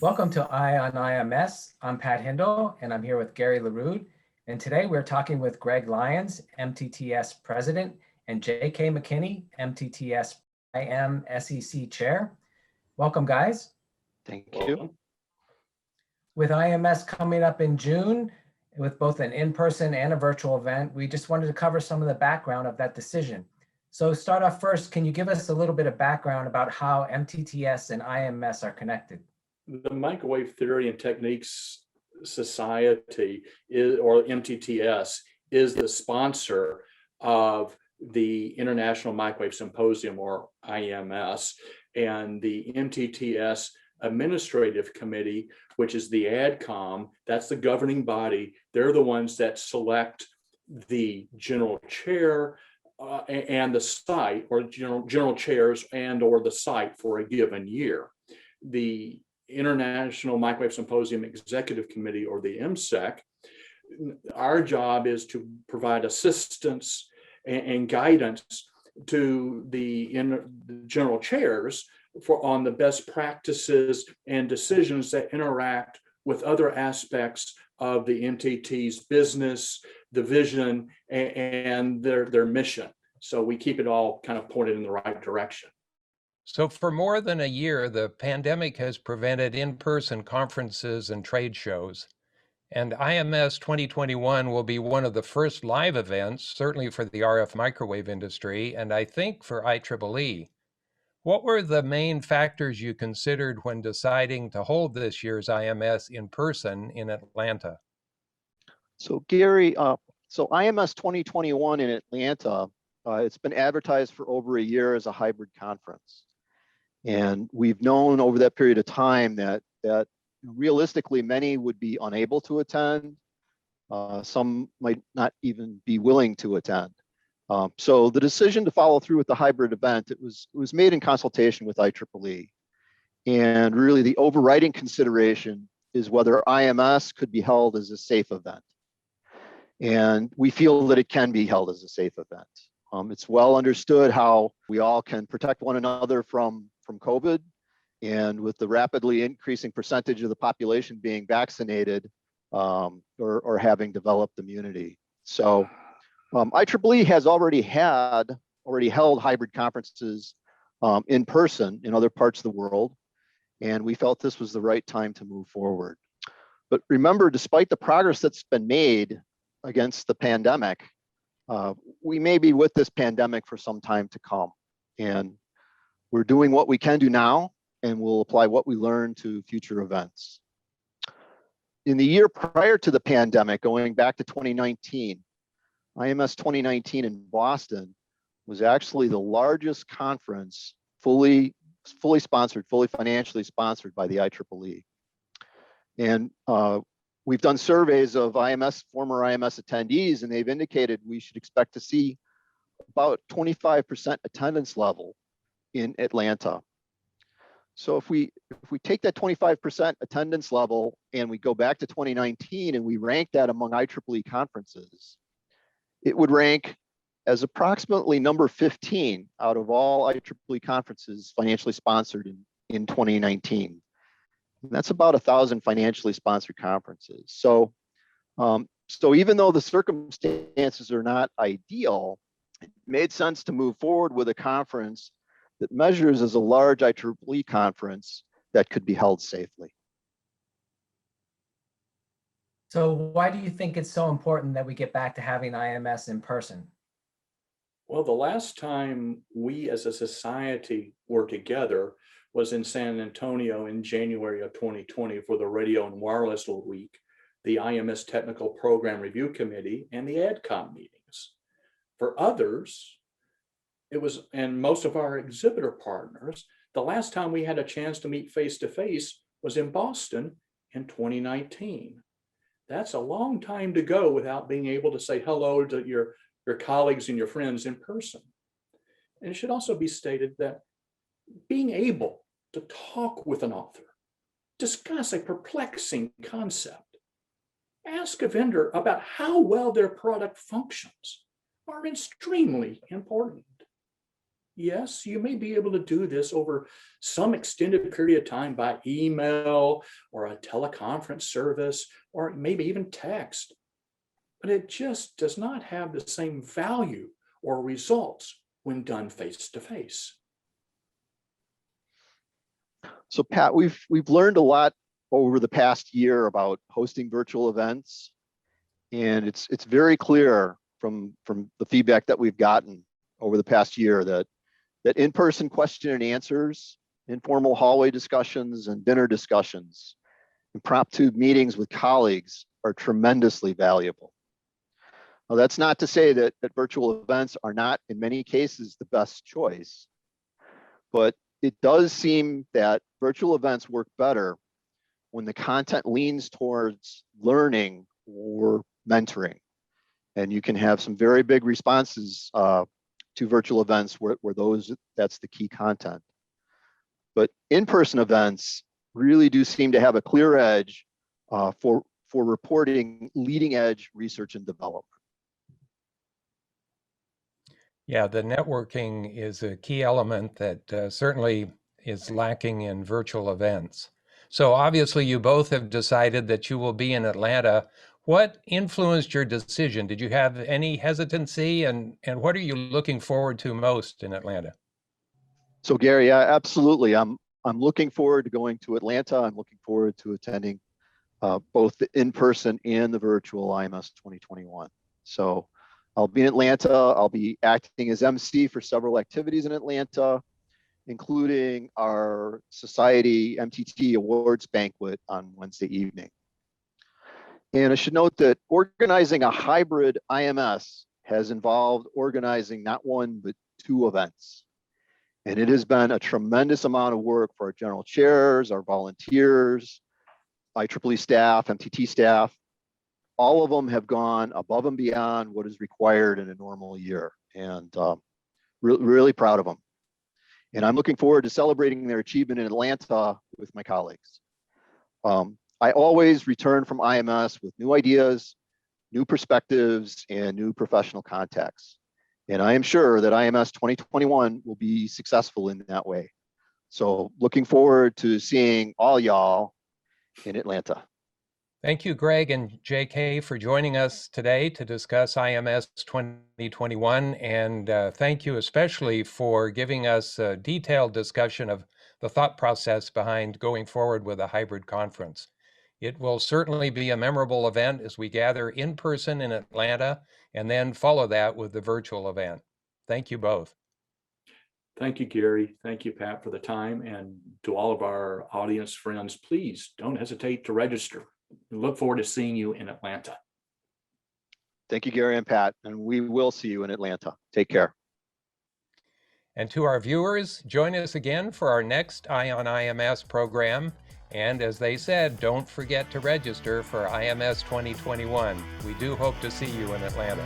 Welcome to Eye on IMS. I'm Pat Hindle, and I'm here with Gary LaRue. And today we're talking with Greg Lyons, MTT-S President, and J.K. McKinney, MTT-S IMSEC Chair. Welcome, guys. Thank you. With IMS coming up in June, with both an in-person and a virtual event, we just wanted to cover some of the background of that decision. So start off first, can you give us a little bit of background about how MTT-S and IMS are connected? The Microwave Theory and Techniques Society, or MTT-S, is the sponsor of the International Microwave Symposium, or IMS, and the MTT-S Administrative Committee, which is the AdCom, that's the governing body. They're the ones that select the general chair and the site, or general chairs and or the site for a given year. The International Microwave Symposium Executive Committee, or the IMSEC, our job is to provide assistance and guidance to the general chairs on the best practices and decisions that interact with other aspects of the MTT's business, the vision, and their mission. So we keep it all kind of pointed in the right direction. So for more than a year, the pandemic has prevented in-person conferences and trade shows. And IMS 2021 will be one of the first live events, certainly for the RF microwave industry, and I think for IEEE. What were the main factors you considered when deciding to hold this year's IMS in person in Atlanta? So Gary, so IMS 2021 in Atlanta, it's been advertised for over a year as a hybrid conference. And we've known over that period of time that realistically many would be unable to attend. Some might not even be willing to attend. So the decision to follow through with the hybrid event, it was made in consultation with IEEE. And really the overriding consideration is whether IMS could be held as a safe event. And we feel that it can be held as a safe event. It's well understood how we all can protect one another from COVID, and with the rapidly increasing percentage of the population being vaccinated or having developed immunity. So IEEE has already held hybrid conferences in person in other parts of the world, and we felt this was the right time to move forward. But remember, despite the progress that's been made against the pandemic, we may be with this pandemic for some time to come. And we're doing what we can do now, and we'll apply what we learn to future events. In the year prior to the pandemic, going back to 2019, IMS 2019 in Boston was actually the largest conference fully sponsored, fully financially sponsored by the IEEE. And we've done surveys of former IMS attendees, and they've indicated we should expect to see about 25% attendance level in Atlanta. So if we take that 25% attendance level and we go back to 2019 and we rank that among IEEE conferences, it would rank as approximately number 15 out of all IEEE conferences financially sponsored in 2019. And that's about 1,000 financially sponsored conferences. So, so even though the circumstances are not ideal, it made sense to move forward with a conference that measures as a large IEEE conference that could be held safely. So why do you think it's so important that we get back to having IMS in person? Well, the last time we as a society were together was in San Antonio in January of 2020 for the Radio and Wireless Week, the IMS Technical Program Review Committee, and the AdCom meetings. For others, it was, and most of our exhibitor partners, the last time we had a chance to meet face-to-face was in Boston in 2019. That's a long time to go without being able to say hello to your colleagues and your friends in person. And it should also be stated that being able to talk with an author, discuss a perplexing concept, ask a vendor about how well their product functions are extremely important. yes, you may be able to do this over some extended period of time by email or a teleconference service, or maybe even text, but it just does not have the same value or results when done face to face. So Pat, we've learned a lot over the past year about hosting virtual events, and it's very clear from the feedback that we've gotten over the past year that in-person question and answers, informal hallway discussions and dinner discussions, impromptu meetings with colleagues are tremendously valuable. Now, that's not to say that virtual events are not in many cases the best choice, but it does seem that virtual events work better when the content leans towards learning or mentoring. And you can have some very big responses to virtual events where that's the key content. But in-person events really do seem to have a clear edge for reporting leading edge research and development. Yeah, the networking is a key element that certainly is lacking in virtual events. So obviously you both have decided that you will be in Atlanta. What influenced your decision? Did you have any hesitancy, and what are you looking forward to most in Atlanta? So Gary, absolutely. I'm looking forward to going to Atlanta. I'm looking forward to attending both the in-person and the virtual IMS 2021. So I'll be in Atlanta. I'll be acting as MC for several activities in Atlanta, including our Society MTT Awards banquet on Wednesday evening. And I should note that organizing a hybrid IMS has involved organizing not one, but two events. And it has been a tremendous amount of work for our general chairs, our volunteers, IEEE staff, MTT staff. All of them have gone above and beyond what is required in a normal year, and really proud of them. And I'm looking forward to celebrating their achievement in Atlanta with my colleagues. I always return from IMS with new ideas, new perspectives, and new professional contacts. And I am sure that IMS 2021 will be successful in that way. So looking forward to seeing all y'all in Atlanta. Thank you, Greg and JK, for joining us today to discuss IMS 2021. And thank you especially for giving us a detailed discussion of the thought process behind going forward with a hybrid conference. It will certainly be a memorable event as we gather in person in Atlanta and then follow that with the virtual event. Thank you both. Thank you, Gary. Thank you, Pat, for the time. And to all of our audience friends, please don't hesitate to register. We look forward to seeing you in Atlanta. Thank you, Gary and Pat, and we will see you in Atlanta. Take care. And to our viewers, join us again for our next Eye on IMS program. And as they said, don't forget to register for IMS 2021. We do hope to see you in Atlanta.